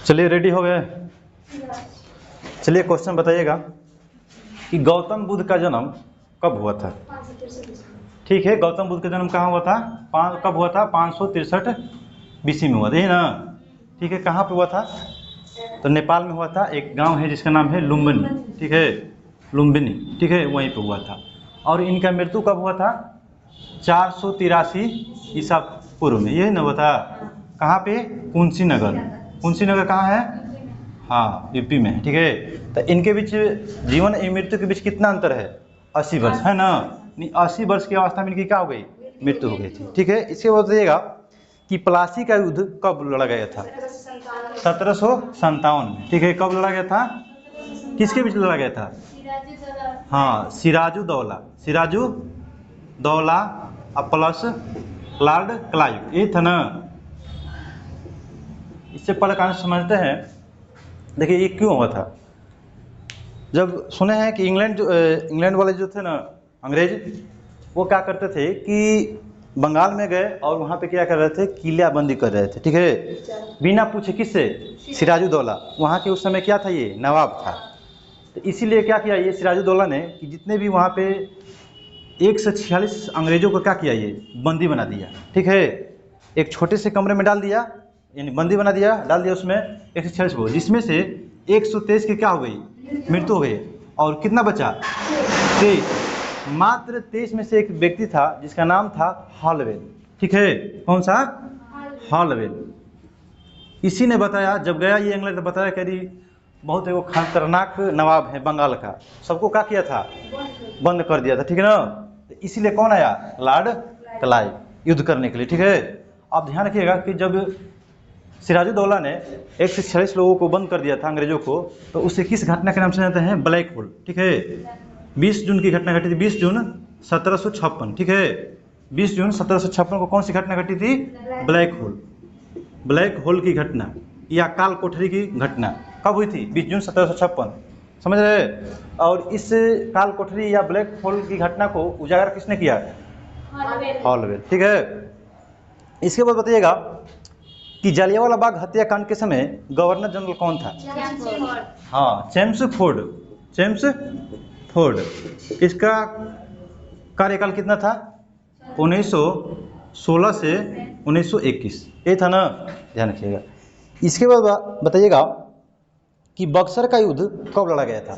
चलिए रेडी हो गए। चलिए क्वेश्चन बताइएगा कि गौतम बुद्ध का जन्म कब हुआ था। ठीक है, गौतम बुद्ध का जन्म कहाँ हुआ था, कब हुआ था, 563 BC में हुआ था, यही ना। ठीक है, कहाँ पे हुआ था, तो नेपाल में हुआ था। एक गांव है जिसका नाम है लुम्बिनी, ठीक है, लुम्बिनी, ठीक है, वहीं पे हुआ था। और इनका मृत्यु कब हुआ था, 483 ईसा पूर्व में, यही ना हुआ था। कहाँ पे, कुंसीनगर। कुंसीनगर कहाँ है, हाँ यूपी में, ठीक है। तो इनके बीच जीवन एवं मृत्यु के बीच कितना अंतर है, 80 वर्ष है ना। 80 वर्ष की अवस्था में इनकी क्या हो गई, मृत्यु हो गई थी। ठीक है, इसके बाद बताइएगा कि प्लासी का युद्ध कब लड़ा गया था, 1757 में। ठीक है, कब लड़ा गया था, किसके बीच लड़ा गया था, हाँ Siraj-ud-Daulah, Siraj-ud-Daulah plus Lord Clive, ये था ना। इससे पहले कहानी समझते हैं। देखिए ये क्यों हुआ था, जब सुने हैं कि इंग्लैंड वाले जो थे ना अंग्रेज, वो क्या करते थे कि बंगाल में गए और वहाँ पे क्या कर रहे थे, किलाबंदी कर रहे थे। ठीक है, बिना पूछे, किससे, सिराजुद्दौला, वहाँ के उस समय क्या था, ये नवाब था। तो इसीलिए क्या किया ये सिराजुद्दौला ने कि जितने भी वहाँ पे 146 अंग्रेजों को क्या किया, ये बंदी बना दिया। ठीक है, एक छोटे से कमरे में डाल दिया, यानी बंदी बना दिया, डाल दिया उसमें 146 को, जिसमें से 123 की क्या हो गई, मृत्यु हो गई। और कितना बचा, 23। मात्र 23 में से एक व्यक्ति था जिसका नाम था हॉलवेल। ठीक है, कौन सा, हॉलवेल। इसी ने बताया, जब गया ये इंग्लैंड, तो बताया करी बहुत एक खतरनाक नवाब है बंगाल का, सबको क्या किया था, बंद कर दिया था। ठीक है ना, तो इसीलिए कौन आया, लॉर्ड क्लाइव, युद्ध करने के लिए। ठीक है, आप ध्यान रखिएगा कि जब सिराजुद्दौला ने 146 लोगों को बंद कर दिया था अंग्रेजों को, तो उसे किस घटना के नाम से जानते हैं, ब्लैक होल। ठीक है, 20 जून की घटना घटी थी, 20 जून 1756। ठीक है, 20 जून 1756 को कौन सी घटना घटी थी, ब्लैक होल, ब्लैक होल की घटना या काल कोठरी की घटना कब हुई थी, 20 जून 1756, समझ रहे। और इस काल कोठरी या ब्लैक होल की घटना को उजागर किसने किया, हॉलवेल। ठीक है, इसके बाद बताइएगा कि जलियांवाला बाग हत्याकांड के समय गवर्नर जनरल कौन था, हाँ चेम्सफोर्ड, चेम्सफोर्ड। इसका कार्यकाल कितना था, 1916 से 1921, ये था ना, ध्यान रखिएगा। इसके बाद बताइएगा कि बक्सर का युद्ध कब लड़ा गया था।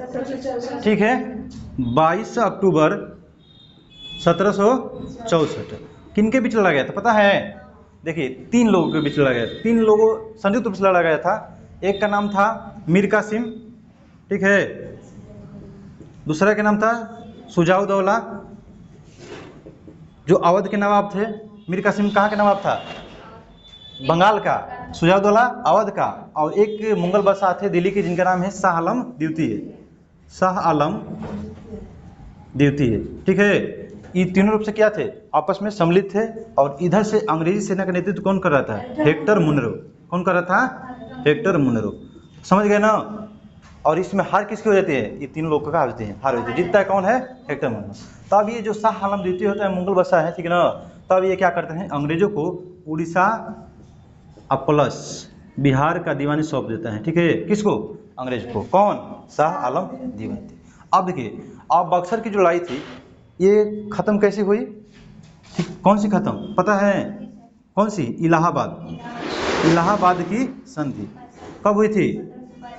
ठीक है, 22 अक्टूबर 1764। किन के बीच लड़ा गया था पता है, देखिए 3 लोगों के बीच लड़ा गया था, 3 लोगों संयुक्त रूप से लड़ा गया था। एक का नाम था मीर कासिम, ठीक है, दूसरा का नाम था शुजाउद्दौला, जो अवध के नवाब थे। मीर कासिम कहाँ के नवाब था, बंगाल का, शुजाउद्दौला अवध का। और एक मुगल बादशाह थे दिल्ली के, जिनका नाम है शाह आलम द्वितीय, शाह आलम द्वितीय। ठीक है, ये तीनों रूप से क्या थे, आपस में सम्मिलित थे। और इधर से अंग्रेजी सेना का नेतृत्व कौन कर रहा था, हेक्टर मुनरो। कौन कर रहा था, हेक्टर मुनरो, समझ गए ना। और इसमें हार किसकी हो जाती है, ये तीनों लोगों का हार होती है, हार होती है। जीतता है कौन है, हेक्टर मुनरो। तब ये जो शाह आलम द्वितीय होता है, मुगल बादशाह है, ठीक है ना, तब ये क्या करते हैं, अंग्रेजों को उड़ीसा प्लस बिहार का दीवानी सौंप देता है। ठीक है, किसको, अंग्रेज को, कौन, शाह आलम द्वितीय। अब देखिए, अब बक्सर की जो लड़ाई थी ये खत्म कैसे हुई, ठीक, कौन सी खत्म पता है, कौन सी, इलाहाबाद, इलाहाबाद की संधि कब हुई थी,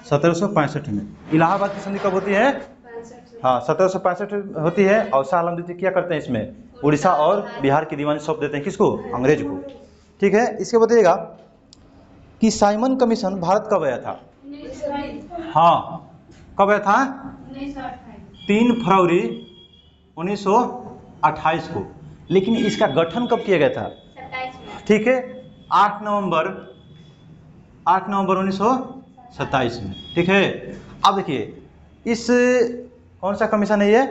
1765 में। इलाहाबाद की संधि कब होती है, हाँ 1765 होती है। और शाह आलम द्वितीय क्या करते हैं, इसमें उड़ीसा और बिहार की दीवानी सौंप देते हैं, किसको, अंग्रेज को। ठीक है, इसके बताइएगा कि साइमन कमीशन भारत कब आया था, हाँ कब आया था, 3 फरवरी 1928 को। लेकिन इसका गठन कब किया गया था, ठीक है, 8 नवंबर 1927 में। ठीक है, अब देखिए इस कौन सा कमीशन है ये,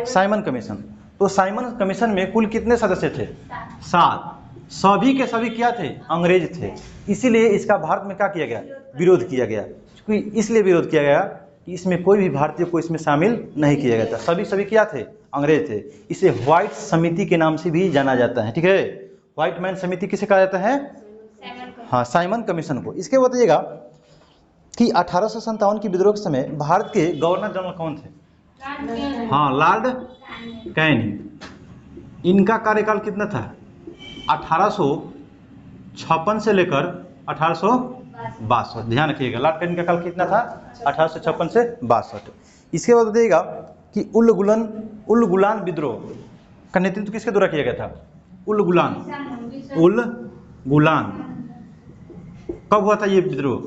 साइमन कमीशन। तो साइमन कमीशन में कुल कितने सदस्य थे, 7। सभी के सभी क्या थे, अंग्रेज थे। इसीलिए इसका भारत में क्या किया गया, विरोध किया गया। इसलिए विरोध किया गया कि इसमें कोई भी भारतीय को इसमें शामिल नहीं किया गया था, सभी क्या थे, अंग्रेज थे। इसे व्हाइट समिति के नाम से भी जाना जाता है। ठीक है, व्हाइट मैन समिति किसे कहा जाता है, हाँ साइमन कमीशन को। इसके बताइएगा कि 1857 की विद्रोह के समय भारत के गवर्नर जनरल कौन थे? हाँ, लॉर्ड कैनिंग। इनका कार्यकाल कितना था? 1856 से लेकर 1862। ध्यान रखिएगा, लॉर्ड कैनिंग का काल कितना था? 1856 से 62। इसके बाद बताइएगा कि उल गुलान विद्रोह का नेतृत्व किसके द्वारा किया गया था? उल गुलान कब हुआ था ये विद्रोह?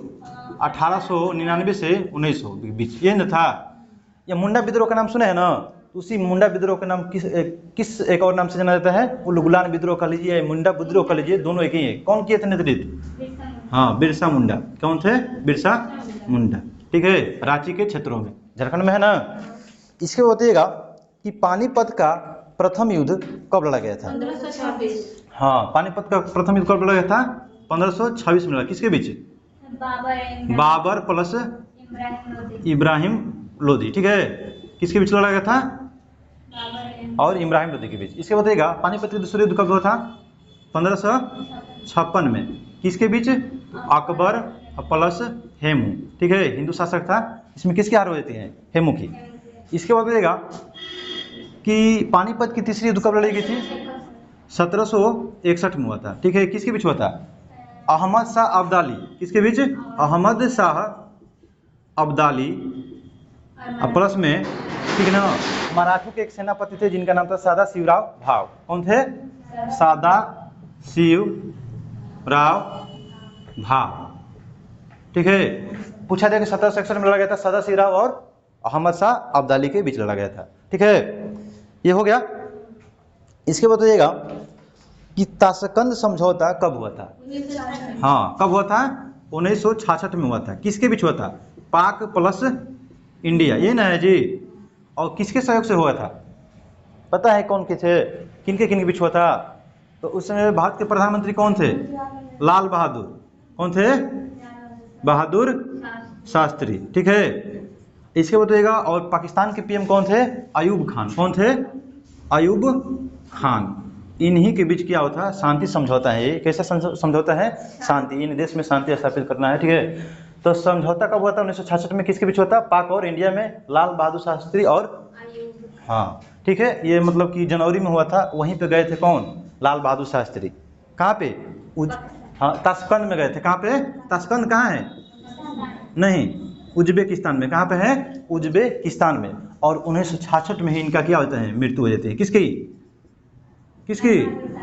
1899 से 1900 के बीच, ये न था? ये मुंडा विद्रोह का नाम सुने हैं ना? उसी मुंडा विद्रोह का नाम किस एक और नाम से जाना जाता है? उल गुलान विद्रोह का लीजिए, मुंडा विद्रोह का लीजिए, दोनों एक ही है। कौन किए थे नेतृत्व? हाँ, बिरसा मुंडा। कौन थे? बिरसा मुंडा। ठीक है, रांची के क्षेत्रों में, झारखंड में है ना। इसके बताइएगा कि पानीपत का प्रथम युद्ध कब लड़ा गया था? 1526। हाँ, पानीपत का प्रथम युद्ध कब लड़ा गया था? 1526 में लड़ा। किसके बीच? बाबर प्लस इब्राहिम लोदी। ठीक है, किसके बीच लड़ा गया था? और इब्राहिम लोदी के बीच। इसके बताइएगा पानीपत के दूसरे युद्ध कब हुआ था? 1556 में। किसके बीच? अकबर प्लस हेमू। ठीक है, हिंदू शासक था। इसमें किसकी हार होती है? हेमू की। इसके बाद बताइएगा कि पानीपत की तीसरी युद्ध कब लड़ी गई थी? 1761 में हुआ था। ठीक है, किसके बीच हुआ था? अहमद शाह अब्दाली। किसके बीच? अहमद शाह अब्दाली प्लस में, ठीक है ना, मराठों के एक सेनापति थे जिनका नाम था सादा शिवराव भाव। कौन थे? सादा शिवराव भाव। ठीक है, पूछा गया कि 1761 में लड़ा गया था सादा शिवराव और अहमद शाह अब्दाली के बीच लड़ा गया था। ठीक है, ये हो गया। इसके बताइएगा कि ताशकंद समझौता कब हुआ था? हाँ, कब हुआ था? 1966 में हुआ था। किसके बीच हुआ था? पाक प्लस इंडिया, ये ना है जी। और किसके सहयोग से हुआ था? पता है कौन के थे? किनके बीच हुआ था? तो उस समय भारत के प्रधानमंत्री कौन थे? लाल बहादुर। कौन थे? बहादुर शास्त्री। ठीक है, इसके बताइएगा। और पाकिस्तान के पीएम कौन थे? अयूब खान। कौन थे? अयूब खान। इन्हीं के बीच क्या होता है? शांति समझौता है। ये कैसा समझौता है? शांति, इन देश में शांति स्थापित करना है। ठीक है, तो समझौता कब हुआ था? 1966 में। किसके बीच हुआ था? पाक और इंडिया में, लाल बहादुर शास्त्री और हाँ, ठीक है, ये मतलब कि जनवरी में हुआ था। वहीं पे गए थे कौन? लाल बहादुर शास्त्री। कहाँ पे? हाँ, ताशकंद में गए थे। कहाँ पे? ताशकंद कहाँ है? नहीं, उज्बेकिस्तान में। कहाँ पे है? उज्बेकिस्तान में। और 1966 में ही इनका क्या होता है? मृत्यु हो जाती है। किसकी?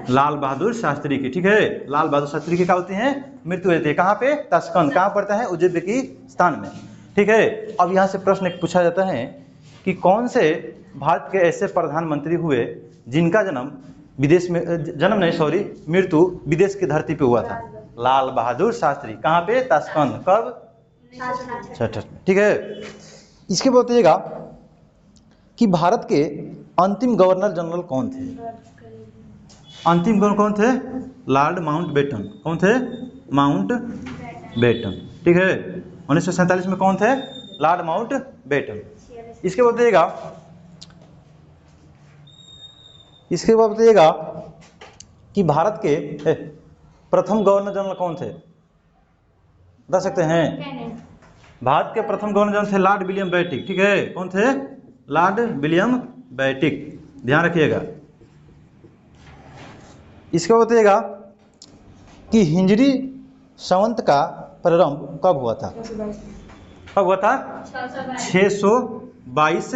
लाल बहादुर शास्त्री की। ठीक है, लाल बहादुर शास्त्री की क्या होती है? मृत्यु हो जाती है। कहाँ पे? ताशकंद। कहाँ पड़ता है? उज्बेकिस्तान में। ठीक है, अब यहाँ से प्रश्न पूछा जाता है कि कौन से भारत के ऐसे प्रधानमंत्री हुए जिनका मृत्यु विदेश की धरती पे हुआ था? लाल बहादुर शास्त्री। कहाँ पे? ताशकंद। कब? 66 में। ठीक है, इसके बताइएगा कि भारत के अंतिम गवर्नर जनरल कौन थे? अंतिम गवर्नर कौन थे? Lord Mountbatten. कौन थे? माउंटबेटन। ठीक है, 1947 में कौन थे? Lord Mountbatten. इसके बाद बताइएगा कि भारत के प्रथम गवर्नर जनरल कौन थे? बता सकते हैं? भारत के प्रथम गवर्नर जनरल थे लॉर्ड विलियम बेंटिक। ठीक है, कौन थे? Lord William Bentinck. ध्यान रखिएगा। इसके बताइएगा कि हिंजरी संवत का प्रारंभ कब हुआ था? कब हुआ था? 622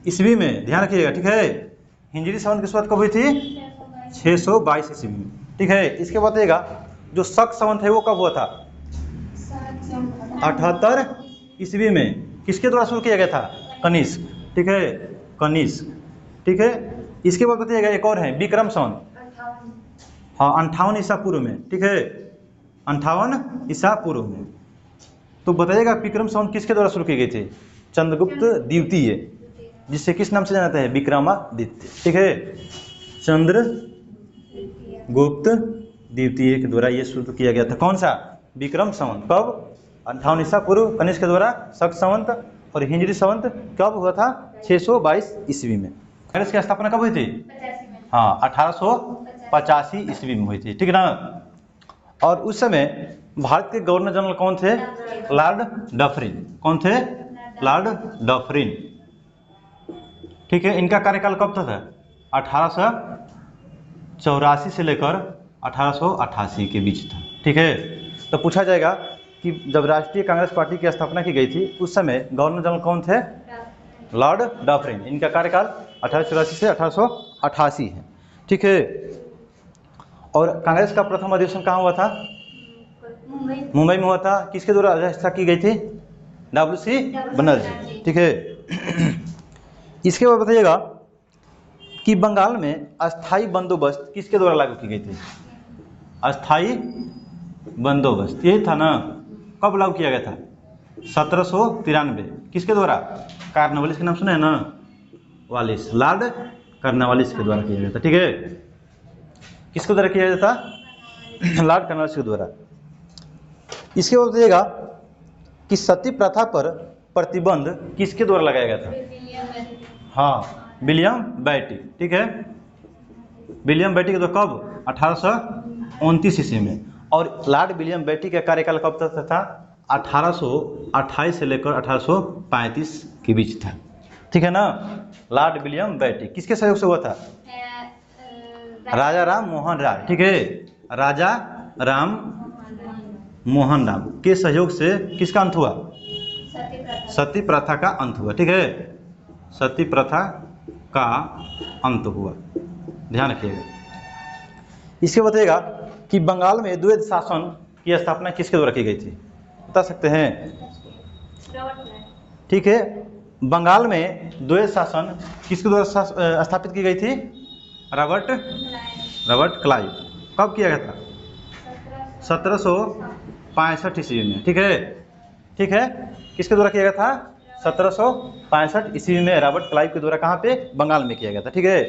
ईस्वी में। ध्यान रखिएगा। ठीक है, हिंजरी संवत की शुरुआत कब हुई थी? 622 ईस्वी में। ठीक है, इसके बताइएगा जो शक संवत है वो कब हुआ था? 78 ईस्वी में। किसके द्वारा शुरू किया गया था? कनिष्क। ठीक है, कनिष्क। ठीक है, इसके बाद बताइएगा एक और है विक्रम संवत। हाँ, 58 ईसा पूर्व में। ठीक है, 58 ईसा पूर्व में। तो बताइएगा विक्रम संवत किसके द्वारा शुरू की गई थी? चंद्रगुप्त द्वितीय, जिससे किस नाम से जाना जाता है? विक्रमादित्य। ठीक है, चंद्रगुप्त द्वितीय के द्वारा ये शुरू किया गया था। कौन सा? विक्रम संवत। कब? 58 ईसा पूर्व कनिष्क के द्वारा शक संवत। और हिंजरी संवत कब हुआ था? 622 ईस्वी में। कनिष्क की स्थापना कब हुई थी? हाँ, 1885 ईस्वी में हुई थी। ठीक है ना। और उस समय भारत के गवर्नर जनरल कौन थे? Lord Dufferin. कौन थे? Lord Dufferin. ठीक है, इनका कार्यकाल कब तक था? 1884 से लेकर 1888 के बीच था। ठीक है, तो पूछा जाएगा कि जब राष्ट्रीय कांग्रेस पार्टी की स्थापना की गई थी उस समय गवर्नर जनरल कौन थे? Lord Dufferin. इनका कार्यकाल 1884 से 1888 है। ठीक है, और कांग्रेस का प्रथम अधिवेशन कहाँ हुआ था? मुंबई में हुआ था। किसके द्वारा अध्यक्षता की गई थी? WC बनर्जी। ठीक है, इसके बाद बताइएगा कि बंगाल में अस्थाई बंदोबस्त किसके द्वारा लागू की गई थी? अस्थाई बंदोबस्त यही था ना, कब लागू किया गया था? 1793। किसके द्वारा? कार्नवालिस के नाम सुना है ना, वालिस, लॉर्ड कार्नवालिस के द्वारा किया गया था। ठीक है, किसके द्वारा किया गया था? लॉर्ड कार्नवालिस के द्वारा। इसके बाद बताइएगा कि सती प्रथा पर प्रतिबंध किसके द्वारा लगाया गया था? हाँ, विलियम बेटी। ठीक है, विलियम बेटी के द्वारा। कब? 1829 ईस्वी में। और लॉर्ड विलियम बेटी का कार्यकाल कब तक था? 1828 से लेकर 1835 के बीच था। ठीक है ना, लॉर्ड विलियम बेटी किसके सहयोग से हुआ था? राजा राम मोहन राय। ठीक है, राजा राम मोहन राय के सहयोग से किसका अंत हुआ? सती प्रथा का अंत हुआ। ठीक है, सती प्रथा का अंत हुआ, ध्यान रखिएगा। इसके बताइएगा कि बंगाल में द्वैध शासन की स्थापना किसके द्वारा की गई थी? बता सकते हैं? ठीक है, बंगाल में द्वैध शासन किसके द्वारा स्थापित की गई थी? Robert Clive. कब किया गया था? 1765 ईस्वी में। ठीक है, ठीक है, किसके द्वारा किया गया था? 1765 ईस्वी में रॉबर्ट क्लाइव के द्वारा। कहाँ पे? बंगाल में किया गया था। ठीक है,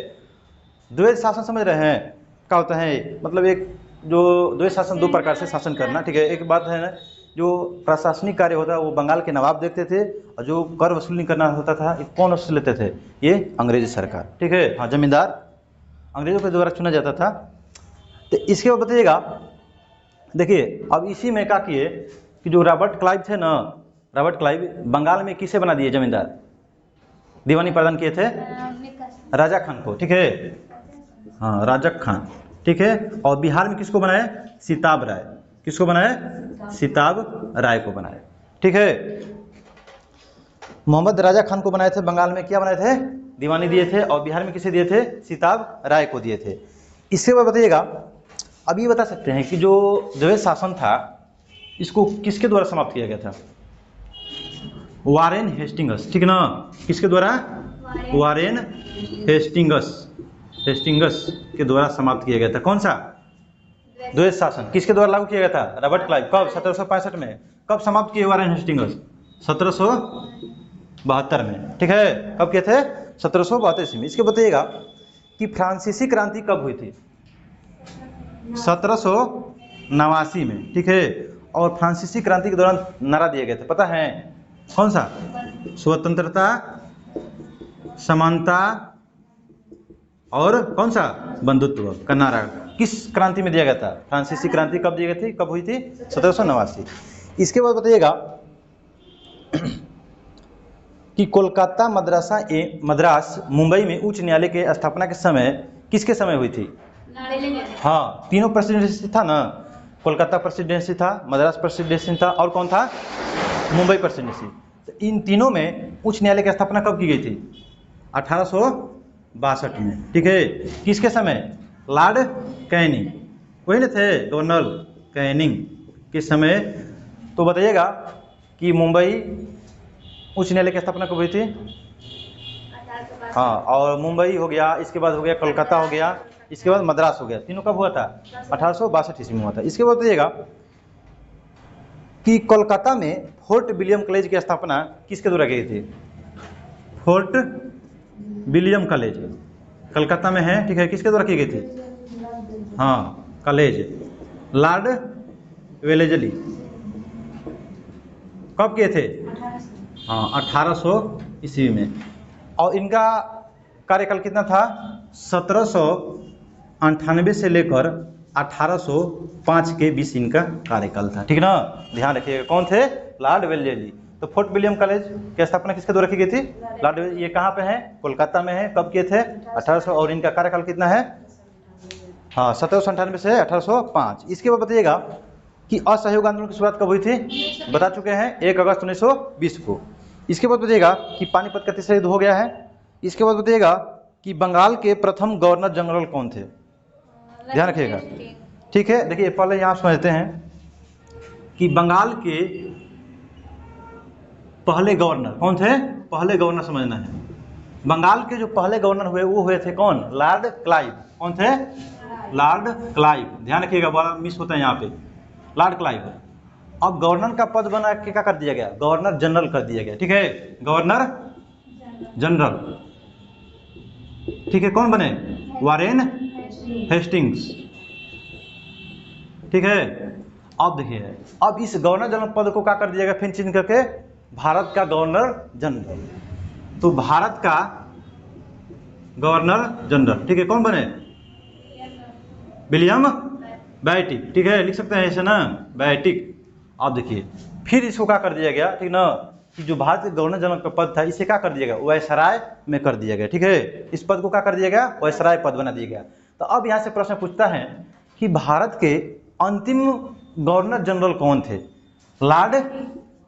द्वैध शासन समझ रहे हैं क्या होता है? मतलब एक जो द्वैध शासन, दो प्रकार से शासन करना। ठीक है, एक बात है ना, जो प्रशासनिक कार्य होता है वो बंगाल के नवाब देखते थे, और जो कर वसूली करना होता था ये कौन वसूल लेते थे? ये अंग्रेजी सरकार। ठीक है, हाँ, जमींदार अंग्रेजों के द्वारा चुना जाता था। तो इसके बाद बताइएगा, देखिए अब इसी में क्या किए कि जो रॉबर्ट क्लाइव थे ना, रॉबर्ट क्लाइव बंगाल में किसे बना दिए जमींदार? दीवानी प्रदान किए थे राजा खान को। ठीक है, हाँ, राजा खान। ठीक है, और बिहार में किसको बनाए? सिताब राय। किसको बनाए? सिताब राय को बनाए। ठीक है, मोहम्मद राजा खान को बनाए थे। बंगाल में क्या बनाए थे? दीवानी दिए थे। और बिहार में किसे दिए थे? सिताब राय को दिए थे। इसके बाद बताइएगा, अब ये बता सकते हैं कि जो द्वैध शासन था इसको किसके द्वारा समाप्त किया गया था? Warren Hastings. ठीक है ना, किसके द्वारा? वारेन हेस्टिंगस के द्वारा समाप्त किया गया था। कौन सा द्वैध शासन? किसके द्वारा लागू किया गया था? Robert Clive. कब? 1765 में। कब समाप्त किए वारेन हेस्टिंगस? 1772 में। ठीक है, कब किए थे? 1772 में। इसके बताइएगा कि फ्रांसीसी क्रांति कब हुई थी? 1789 में। ठीक है, और फ्रांसीसी क्रांति के दौरान नारा दिए गए थे, पता है कौन सा? स्वतंत्रता, समानता और कौन सा? बंधुत्व का नारा किस क्रांति में दिया गया था? फ्रांसीसी क्रांति कब दी गई थी? कब हुई थी? 1789। इसके बाद बताइएगा कि कोलकाता मद्रास मुंबई में उच्च न्यायालय के स्थापना के समय किसके समय हुई थी? हाँ, तीनों प्रेसिडेंसी था ना, कोलकाता प्रेसिडेंसी था, मद्रास प्रेसिडेंसी था, और कौन था? मुंबई प्रेसिडेंसी। तो इन तीनों में उच्च न्यायालय की स्थापना कब की गई थी? 1862 में। ठीक है, किसके समय? लॉर्ड कैनिंग, वही ना थे गवर्नर कैनिंग के समय। तो बताइएगा कि मुंबई उच्च न्यायालय की स्थापना कब हुई थी? हाँ, और मुंबई हो गया, इसके बाद हो गया कोलकाता हो गया, इसके बाद मद्रास हो गया। तीनों कब हुआ था? 1862 ईस्वी में हुआ था। इसके बाद बताइएगा कि कोलकाता में फोर्ट विलियम कॉलेज की स्थापना किसके द्वारा की थी? फोर्ट विलियम कॉलेज कलकत्ता में है। ठीक है, किसके द्वारा की गई थी? हाँ, कॉलेज लॉर्ड वेलेजली। कब किए थे? हाँ, 1800 ईस्वी में। और इनका कार्यकाल कितना था? 1798 से लेकर 1805 के बीच इनका कार्यकाल था, ठीक ना। ध्यान रखिएगा, कौन थे? Lord Wellesley. तो फोर्ट विलियम कॉलेज की स्थापना किसके द्वारा की गई थी? Lord Wellesley. ये कहाँ पे है? कोलकाता में है। कब किए थे? 1800। और इनका कार्यकाल कितना है? हाँ, 1798 से 1805। इसके बाद बताइएगा कि असहयोग आंदोलन की शुरुआत कब हुई थी? बता चुके हैं, 1 अगस्त 1920 को। इसके बाद बताइएगा कि पानीपत का तीसरा युद्ध हो गया है। इसके बाद बताइएगा कि बंगाल के प्रथम गवर्नर जनरल कौन थे? ध्यान रखिएगा, ठीक है। देखिए पहले यहाँ समझते हैं कि बंगाल के पहले गवर्नर कौन थे? पहले गवर्नर समझना है। बंगाल के जो पहले गवर्नर हुए वो हुए थे कौन? Lord Clive. कौन थे? Lord Clive. ध्यान रखिएगा, बड़ा मिस होता है यहाँ पे, लॉर्ड क्लाइव। अब गवर्नर का पद बना के क्या कर दिया गया? गवर्नर जनरल कर दिया गया, ठीक है। गवर्नर जनरल, ठीक है। कौन बने? वारेन हेस्टिंग्स, ठीक है। अब देखिए, अब इस गवर्नर जनरल पद को क्या कर दिया गया? फिर चेंज करके भारत का गवर्नर जनरल। तो भारत का गवर्नर जनरल, ठीक है। कौन बने? विलियम बैटिक, ठीक है। लिख सकते हैं ऐसे ना, बैटिक। अब देखिए फिर इसको क्या कर दिया गया, ठीक ना, कि जो भारत के गवर्नर जनरल का पद था इसे क्या कर दिया गया? वायसराय में कर दिया गया, ठीक है। इस पद को क्या कर दिया गया? वायसराय पद बना दिया गया। तो अब यहाँ से प्रश्न पूछता है कि भारत के अंतिम गवर्नर जनरल कौन थे? Lord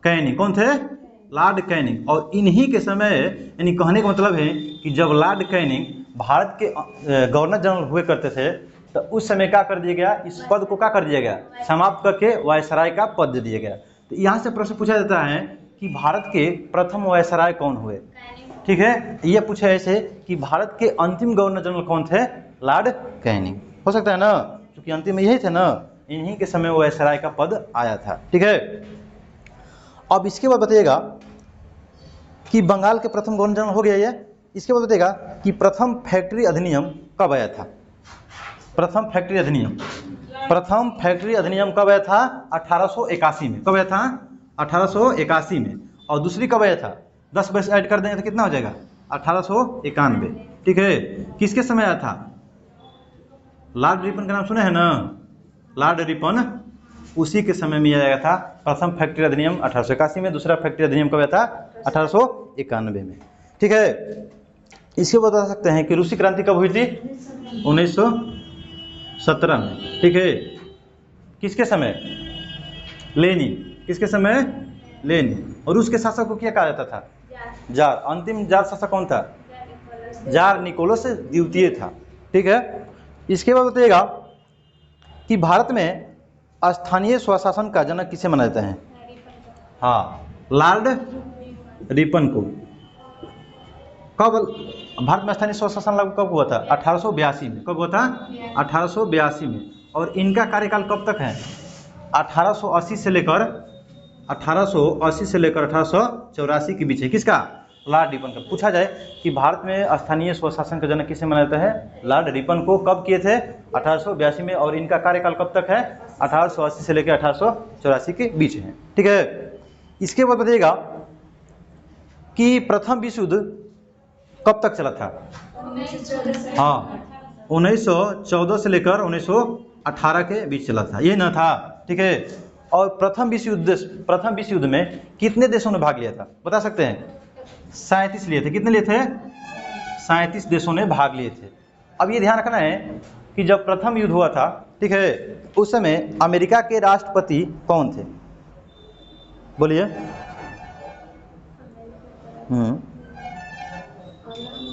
Canning. कौन थे? Lord Canning. और इन्हीं के समय, यानी कहने का मतलब है कि जब लॉर्ड कैनिंग भारत के गवर्नर जनरल हुए करते थे तो उस समय क्या कर दिया गया? इस पद को क्या कर दिया गया? समाप्त करके वायसराय का पद दे दिया गया। तो यहाँ से प्रश्न पूछा जाता है कि भारत के प्रथम वायसराय कौन हुए, ठीक है। ये पूछा ऐसे कि भारत के अंतिम गवर्नर जनरल कौन थे? Lord Canning. हो सकता है ना, क्योंकि अंतिम में यही थे ना, इन्हीं के समय वायसराय का पद आया था, ठीक है। अब इसके बाद बताइएगा कि बंगाल के प्रथम गवर्नर जनरल हो गया ये। इसके बाद बताइएगा कि प्रथम फैक्ट्री अधिनियम कब आया था? प्रथम फैक्ट्री अधिनियम, प्रथम फैक्ट्री अधिनियम कब आया था? 1881 में। कब आया था? 1881 में। और दूसरी कब आया था? 10 वर्ष ऐड कर देंगे तो कितना हो जाएगा? 1891, ठीक है। किसके समय आया था? लॉर्ड रिपन का नाम सुने हैं ना? लॉर्ड रिपन, उसी के समय में आया था प्रथम फैक्ट्री अधिनियम 1881 में। दूसरा फैक्ट्री अधिनियम कब आया था? 1891 में, ठीक है। इसके बता सकते हैं कि रूसी क्रांति कब हुई थी? 1917 में, ठीक है। किसके समय? लेनिन। किसके समय? लेनिन। और रूस के शासक को क्या कहा जाता था? जार। अंतिम जार शासक कौन था? जार निकोलस द्वितीय था, ठीक है। इसके बाद बताइएगा कि भारत में स्थानीय स्वशासन का जनक किसे माना जाता है? हाँ, लॉर्ड रिपन को। कब भारत में स्थानीय स्वशासन लागू कब हुआ था? 1882 में। कब हुआ था? 1882 में। और इनका कार्यकाल कब तक है? 1880 से लेकर 1884 के बीच है। किसका? लॉर्ड रिपन का। पूछा जाए कि भारत में स्थानीय स्वशासन का जनक किसे माना जाता है? लॉर्ड रिपन को। कब किए थे? 1882 में। और इनका कार्यकाल कब तक है? 1880 से लेकर 1884 के बीच है, ठीक है। इसके बाद बताइएगा कि प्रथम विश्व युद्ध कब तक चला था? 1914 से लेकर 1918 के बीच चला था, ये ना था, ठीक है। और प्रथम विश्व युद्ध में कितने देशों ने भाग लिया था? बता सकते हैं? 37 लिए थे। कितने लिए थे? 37 देशों ने भाग लिए थे। अब ये ध्यान रखना है कि जब प्रथम युद्ध हुआ था, ठीक है, उस समय अमेरिका के राष्ट्रपति कौन थे? बोलिए।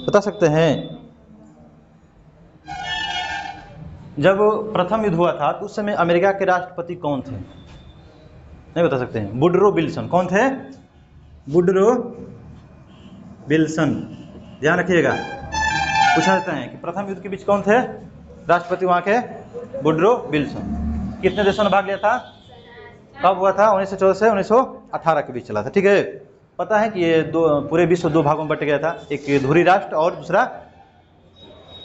बता सकते हैं? जब प्रथम युद्ध हुआ था तो उस समय अमेरिका के राष्ट्रपति कौन थे? नहीं बता सकते हैं? Woodrow Wilson. कौन थे? Woodrow Wilson. ध्यान रखिएगा, पूछा जाता है कि प्रथम युद्ध के बीच कौन थे राष्ट्रपति वहां के? Woodrow Wilson. कितने देशों ने भाग लिया था? कब हुआ था? 1914 से 1918 के बीच चला था, ठीक है। पता है कि ये पूरे विश्व दो भागों में बट गया था, एक धुरी राष्ट्र और दूसरा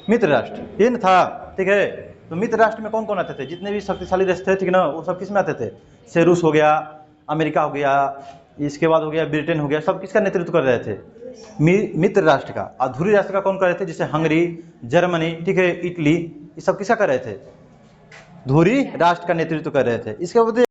मित्र राष्ट्र, ये न था, ठीक है। तो मित्र राष्ट्र में कौन कौन आते थे? जितने भी शक्तिशाली देश थे, ठीक ना, वो सब किस में आते थे? से रूस हो गया, अमेरिका हो गया, इसके बाद हो गया ब्रिटेन हो गया, सब किसका नेतृत्व कर रहे थे? मित्र राष्ट्र का। अधूरी राष्ट्र का कौन कर रहे थे? जैसे हंगरी, जर्मनी, ठीक है, इटली, ये सब किसका कर रहे थे? धुरी राष्ट्र का नेतृत्व कर रहे थे। इसके बाद